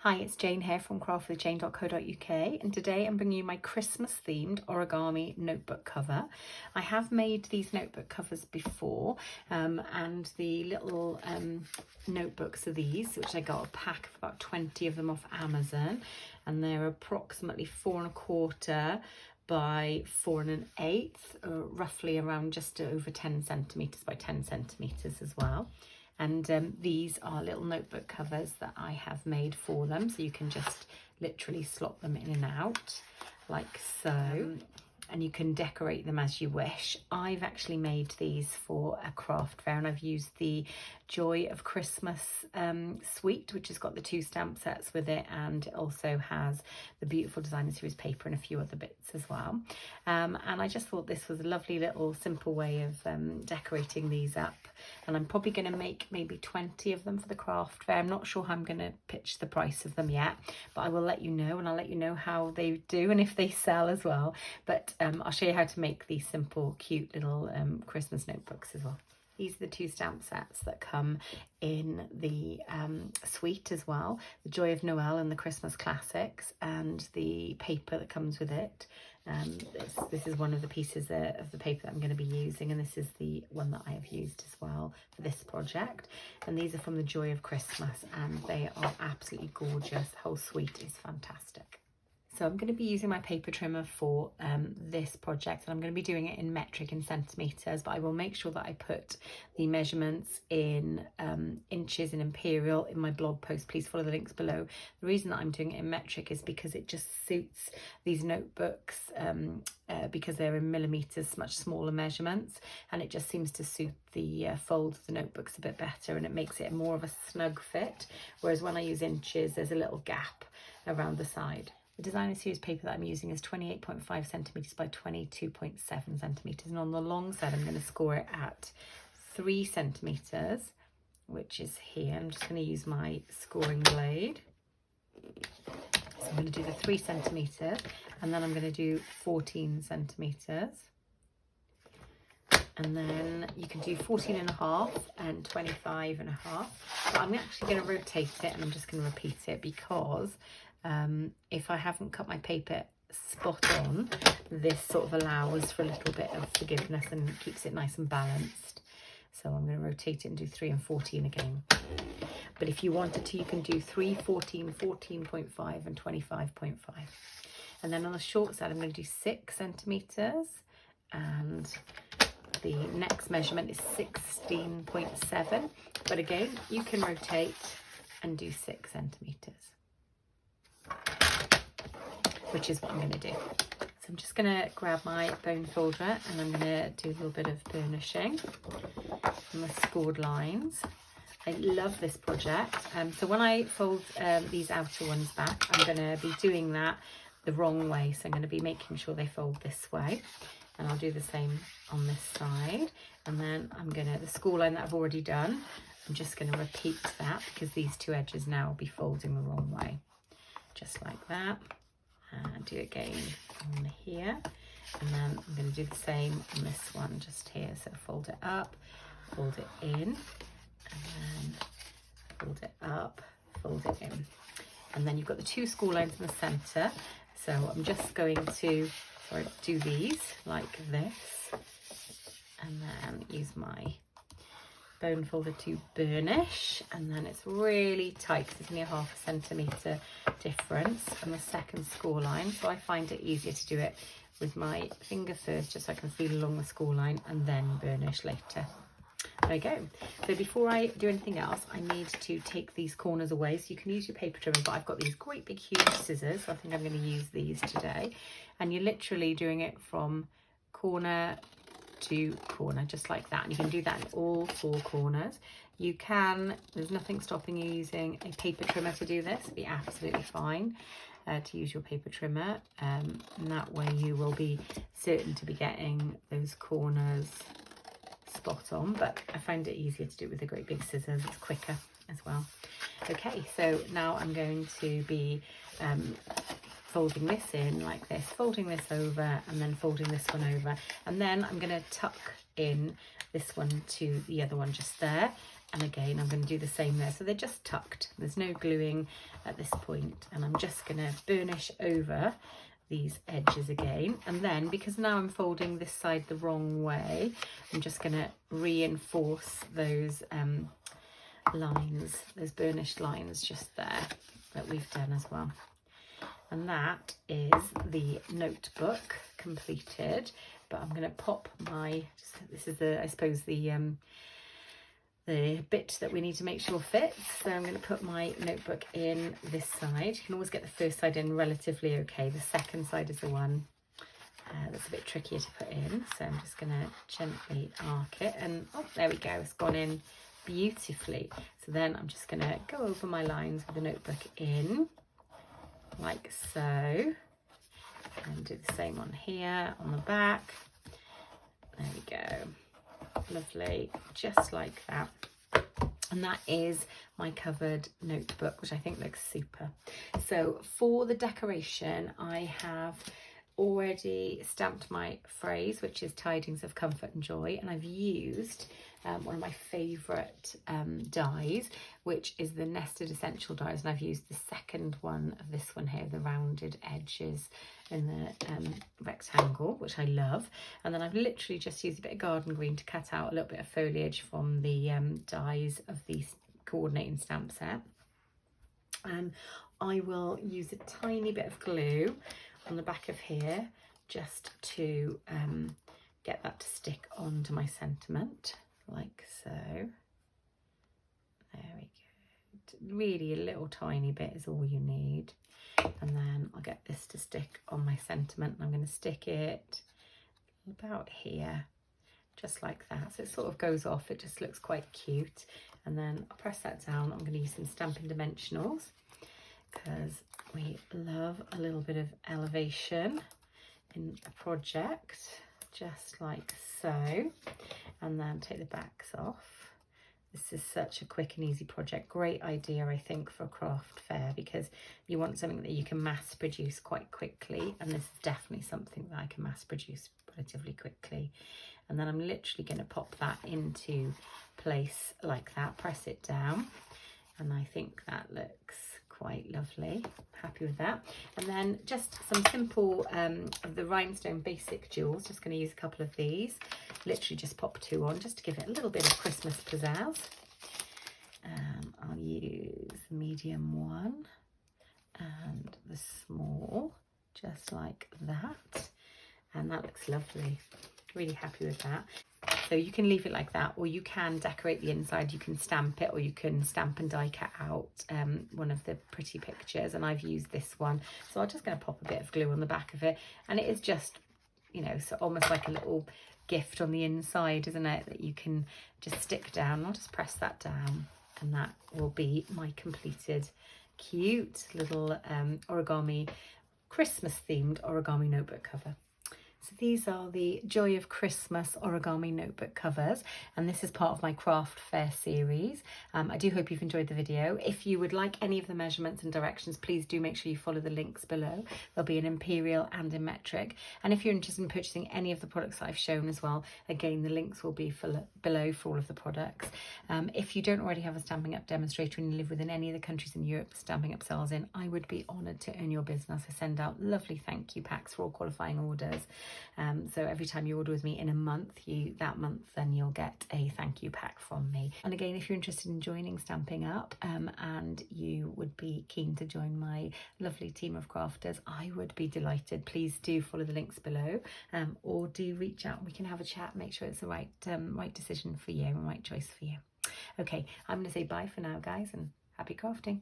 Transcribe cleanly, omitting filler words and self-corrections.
Hi, it's Jayne here from craftwithjayne.co.uk, and today I'm bringing you my Christmas themed origami notebook cover. I have made these notebook covers before, and the little notebooks are these, which I got a pack of about 20 of them off Amazon, and they're approximately 4¼ by 4 1/8, roughly around just over 10 centimetres by 10 centimetres as well. And these are little notebook covers that I have made for them, so you can just literally slot them in and out like so, and you can decorate them as you wish. I've actually made these for a craft fair, and I've used the Joy of Christmas suite, which has got the 2 stamp sets with it, and it also has the beautiful designer series paper and a few other bits as well. And I just thought this was a lovely little simple way of decorating these up, and I'm probably going to make maybe 20 of them for the craft fair. I'm not sure how I'm going to pitch the price of them yet, but I will let you know, and I'll let you know how they do and if they sell as well. But I'll show you how to make these simple cute little Christmas notebooks as well. These are the 2 stamp sets that come in the suite as well. The Joy of Noel and the Christmas Classics, and the paper that comes with it. This is one of the pieces of the paper that I'm going to be using, and this is the one that I have used as well for this project. And these are from the Joy of Christmas, and they are absolutely gorgeous. The whole suite is fantastic. So I'm going to be using my paper trimmer for this project, and I'm going to be doing it in metric, in centimetres, but I will make sure that I put the measurements in inches and imperial in my blog post. Please follow the links below. The reason that I'm doing it in metric is because it just suits these notebooks, because they're in millimetres, much smaller measurements, and it just seems to suit the folds of the notebooks a bit better, and it makes it more of a snug fit, whereas when I use inches there's a little gap around the side. The designer series paper that I'm using is 28.5 centimetres by 22.7 centimetres, and on the long side I'm going to score it at 3 centimetres, which is here. I'm just going to use my scoring blade. So I'm going to do the 3 centimetres, and then I'm going to do 14 centimetres. And then you can do 14.5 and 25.5. But I'm actually going to rotate it, and I'm just going to repeat it because if I haven't cut my paper spot on, this sort of allows for a little bit of forgiveness and keeps it nice and balanced. So I'm going to rotate it and do 3 and 14 again. But if you wanted to, you can do 3, 14, 14.5 and 25.5. And then on the short side, I'm going to do 6 centimetres, and the next measurement is 16.7. But again, you can rotate and do 6 centimetres. Which is what I'm going to do. So I'm just going to grab my bone folder, and I'm going to do a little bit of burnishing on the scored lines. I love this project. So when I fold these outer ones back, I'm going to be doing that the wrong way. So I'm going to be making sure they fold this way, and I'll do the same on this side. And then I'm going to, the score line that I've already done, I'm just going to repeat that because these 2 edges now will be folding the wrong way. Just like that. And do it again on here, and then I'm going to do the same on this one just here. So fold it up, fold it in, and then fold it up, fold it in, and then you've got the 2 score lines in the centre. So I'm just going to do these like this, and then use my bone folder to burnish, and then it's really tight because it's only a ½ centimetre difference on the second score line, so I find it easier to do it with my finger first, just so I can feel along the score line and then burnish later. There we go. So before I do anything else, I need to take these corners away. So you can use your paper trimmer, but I've got these great big huge scissors, so I think I'm going to use these today. And you're literally doing it from corner to corner, just like that, and you can do that in all 4 corners. You can, there's nothing stopping you using a paper trimmer to do this. It'd be absolutely fine to use your paper trimmer, and that way you will be certain to be getting those corners spot on, but I find it easier to do it with the great big scissors. It's quicker as well. Okay, so now I'm going to be folding this in like this, folding this over, and then folding this one over, and then I'm going to tuck in this one to the other one just there, And again, I'm going to do the same there. So they're just tucked. There's no gluing at this point. And I'm just going to burnish over these edges again. And then, because now I'm folding this side the wrong way, I'm just going to reinforce those lines, those burnished lines just there that we've done as well. And that is the notebook completed. But I'm going to pop my, this is the, I suppose, the bit that we need to make sure fits. So I'm going to put my notebook in this side. You can always get the first side in relatively okay. The second side is the one that's a bit trickier to put in. So I'm just going to gently arc it. And oh, there we go. It's gone in beautifully. So then I'm just going to go over my lines with the notebook in, like so. And do the same on here, on the back. There we go. Lovely, just like that. And that is my covered notebook, which I think looks super. So for the decoration, I have already stamped my phrase, which is tidings of comfort and joy, and I've used one of my favourite dies, which is the nested essential dies, and I've used the second one of this one here, the rounded edges in the rectangle, which I love. And then I've literally just used a bit of garden green to cut out a little bit of foliage from the dies of the coordinating stamp set. And I will use a tiny bit of glue on the back of here just to get that to stick onto my sentiment, like so. There we go. Really a little tiny bit is all you need. And then I'll get this to stick on my sentiment, and I'm going to stick it about here, just like that. So it sort of goes off, it just looks quite cute. And then I'll press that down. I'm going to use some Stampin' Dimensionals because we love a little bit of elevation in a project, just like so. And then take the backs off. This is such a quick and easy project. Great idea, I think, for a craft fair, because you want something that you can mass produce quite quickly. And this is definitely something that I can mass produce relatively quickly. And then I'm literally going to pop that into place like that, press it down. And I think that looks quite lovely. Happy with that. And then just some simple of the rhinestone basic jewels. Just going to use a couple of these. Literally just pop 2 on just to give it a little bit of Christmas pizzazz. I'll use the medium one and the small, just like that. And that looks lovely. Really happy with that. So you can leave it like that, or you can decorate the inside. You can stamp it, or you can stamp and die cut out one of the pretty pictures. And I've used this one. So I'm just going to pop a bit of glue on the back of it. And it is just, you know, so almost like a little gift on the inside, isn't it? That you can just stick down. I'll just press that down. And that will be my completed cute little origami, Christmas themed origami notebook cover. So these are the Joy of Christmas origami notebook covers, and this is part of my craft fair series. I do hope you've enjoyed the video. If you would like any of the measurements and directions, please do make sure you follow the links below. There'll be an imperial and in metric. And if you're interested in purchasing any of the products that I've shown as well, again, the links will be below for all of the products. If you don't already have a Stampin' Up demonstrator and you live within any of the countries in Europe Stampin' Up sells in, I would be honoured to earn your business. I send out lovely thank you packs for all qualifying orders. So every time you order with me in a month, then you'll get a thank you pack from me. And again, if you're interested in joining Stampin' Up and you would be keen to join my lovely team of crafters, I would be delighted. Please do follow the links below, or do reach out and we can have a chat, make sure it's the right decision for you and right choice for you. Okay, I'm going to say bye for now, guys, and happy crafting.